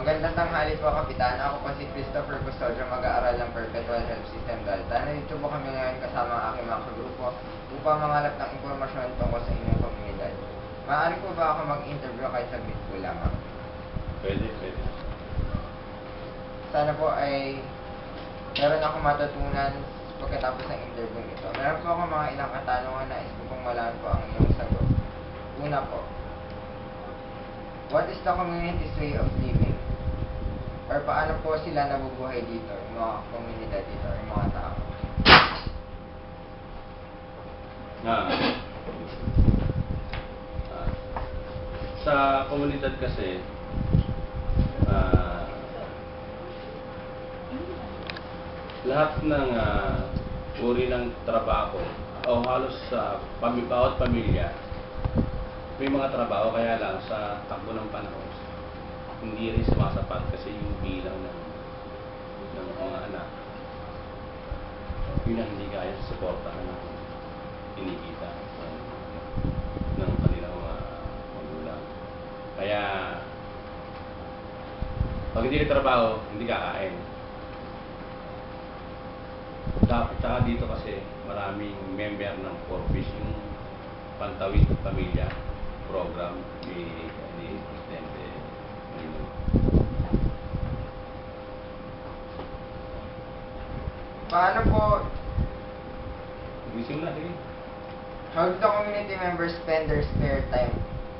Magandang tanghali po, Kapitan. Ako po si Christopher Custodio, mag-aaral ng Perpetual Health System Delta. Nandito po kami ngayon kasama ang aking mga kagrupo upang mangalap ng impormasyon tungkol sa inyong komunidad. Maaari po ba ako mag-interview kahit saglit po lamang? Pwede. Sana po ay meron akong matutunan pagkatapos ng interview ito. Meron po ako mga ilang katanungan na nais ko pong malaman po ang iyong sagot. Una po, what is the community's way of living? Or paano po sila nabubuhay dito, yung mga komunidad dito, yung mga tao? Sa komunidad kasi, lahat ng uri ng trabaho o halos sa bawat pamilya may mga trabaho, kaya lang sa takbo ng panahon hindi rin sumasapat kasi yung bilang ng mga anak yun ang hindi kaya suportahan ng kinikita ng kanilang mga magulang. Kaya pag hindi trabaho, hindi kakain. Tsaka dito kasi maraming member ng Forbes, yung Pantawid Pamilya program ni Presidente. Paano po, Gising na, sige. how do the community members spend their spare time?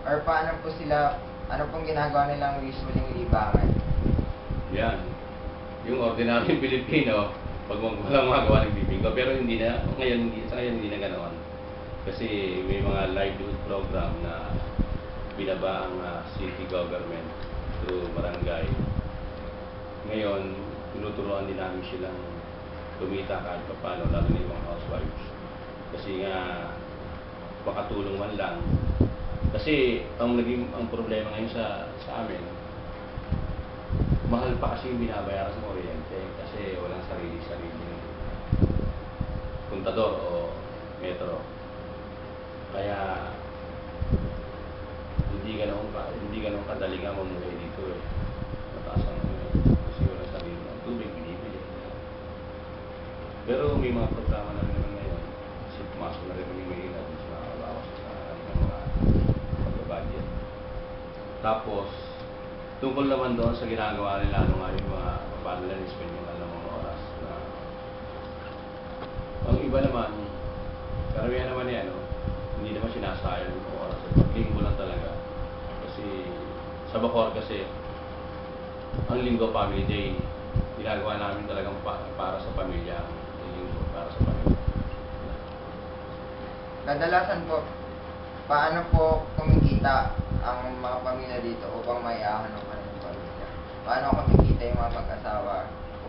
Or paano po sila, ano pong ginagawa nilang usually libangan? Yan. Yung ordinaryong Pilipino, pag walang magawa ng bibingko, pero sa ngayon hindi na ganoon. Kasi may mga livelihood program na binaba ang city government through barangay. Ngayon, tinuturuan din namin silang kumita kahit paano, lalo na yung mga housewives. Kasi nga, makatulong man lang. Kasi ang problema ngayon sa amin, mahal pa kasi yung binabayaran sa kuryente kasi walang sarili-sarili kontador o metro. Kaya hindi ganun kadali nga mamuhay dito eh. Mataas ang kasi walang sarili ng tubig binibili. Pero may mga programa na rin naman ngayon kasi pumasok na rin kami ngayon at mas nakakabawas sa mga pagka-budget. Tapos tungkol naman doon sa ginagawa nila nga yung mga paano nila ni-spend yung mga oras na ang iba naman karamihan naman hindi naman sinasayang yung oras at linggo lang talaga kasi sa Bacoor kasi ang linggo family day ginagawa namin talagang para sa pamilya yung linggo para sa pamilya. Kadalasan po, paano po kumikita ang mga pamilya dito upang maiahon ng kanilang pamilya? Paano kumikita yung mga mag-asawa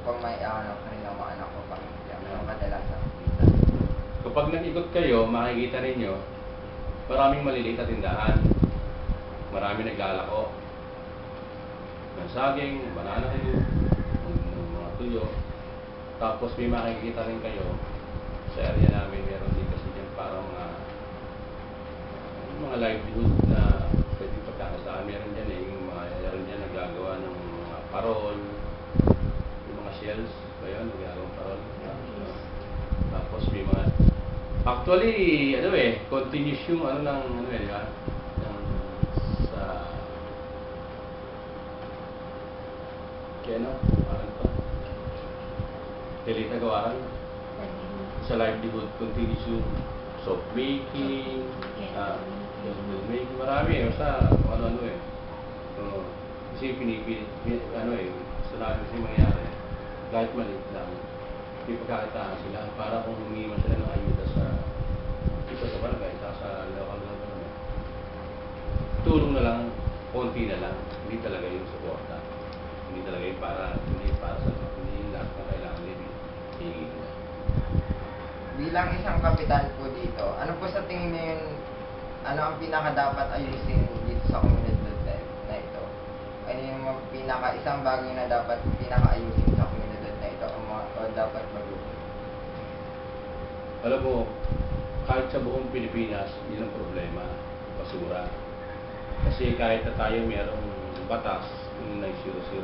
upang maiahon ng kanilang mga anak o pamilya? Anong kadalasan kita? Kapag nag-ikot kayo, makikita ninyo maraming maliliit na tindahan. Marami naglalako ng saging, banana kayo, mga tuyo. Tapos may makikita rin kayo sa area namin, meron din kasi dyan parang mga livelihood na pwedeng pagkakasaan. Meron dyan meron dyan naggagawa ng mga parol, yung mga shells ba yun, naggagawang parol. Tapos may mga actually, continuous yung di ba? Sa parang to Delita Gawaran sa livelihood continuous yung soap making, candle making, marami basta so, kasi pinipilit sa namin kasi mangyari kahit maliit lang may pagkakitaan sila para kung humingi sila ng ayuda sa barangay sa local government. Tulong na lang, konti na lang, hindi talaga yung suporta. Hindi talaga yung hindi lahat ng kailangan nila hingin na. Bilang isang kapitan po dito, ano po sa tingin niyo ano ang pinaka-dapat ayusin dito sa komunidad na ito? Ano yung isang bagay na dapat pinaka-ayusin sa komunidad na ito o dapat magutin? Alam mo, kahit sa buong Pilipinas, yun ang problema, basura. Kasi kahit na tayo mayroong batas, yung 9003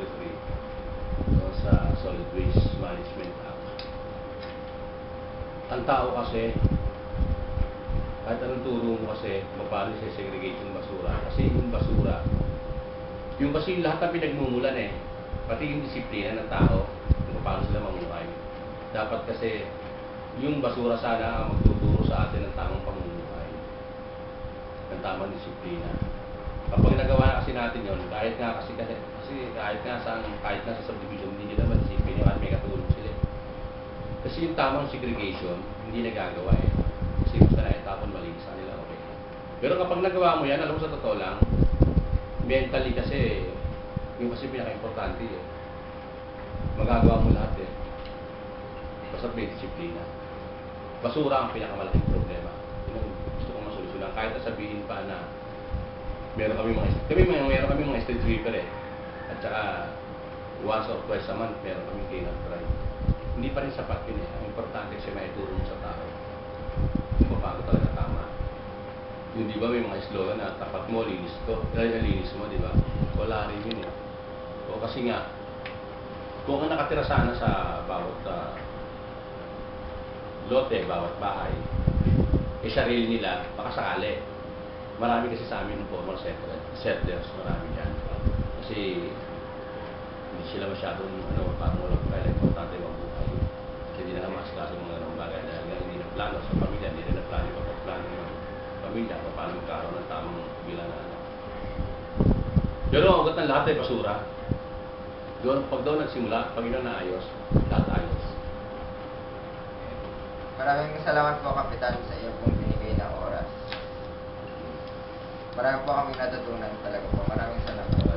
Solid Waste Management Act. Ang tao kasi, kahit anong turo mo kasi, paano siya segregate yung basura. Kasi yung basura, yung kasi lahat ng pinagmumulan pati yung disiplina ng tao, kung paano sila mamuhay. Dapat kasi, yung basura sana ang magtuturo sa atin ng tamang pamumuhay, ng tamang disiplina. Kapag nagawa na kasi natin yon, kahit nga sa subdivision, hindi nila madisiplina at may katulong sila. Kasi yung tamang segregation, hindi nagagawa Kasi gusto na tapon malinis sa nila, okay. Pero kapag nagawa mo yan, alam mo sa totoo lang, mentally kasi, yung kasi pinaka-importante magagawa mo lahat basta may disiplina. Basura ang pinakamalaking problema. Yun ang gusto kong masolusyonan. Kahit na sabihin pa na meron kami mga street sweeper at saka once or twice a month meron kami clean up drive. Hindi pa rin sapat yun Ang importante kasi maituro mo sa tao kung paano talaga tama. Yung di ba may mga slogan na tapat mo, linis mo, di ba? Wala rin yun O kasi nga, kung ang nakatira sana sa bawat lote, bawat bahay, sarili nila, baka sakali. Marami kasi sa amin informal settlers, marami dyan. Kasi hindi sila masyadong, parang walang kaya importante mabuhay. Kasi hindi na maasikaso yung mga ganong bagay dahil nga hindi na plano sa pamilya, hindi na plano yung pagpaplano ng pamilya, paano magkaroon ng tamang bilang na anak. Pero ang ugat ng lahat ay basura. Pag daw nagsimula, pag yun na ayos, lahat ayos. Maraming salamat po, Kapitan, sa iyo pong binigay na oras. Marami po kami natutunan talaga po. Maraming salamat.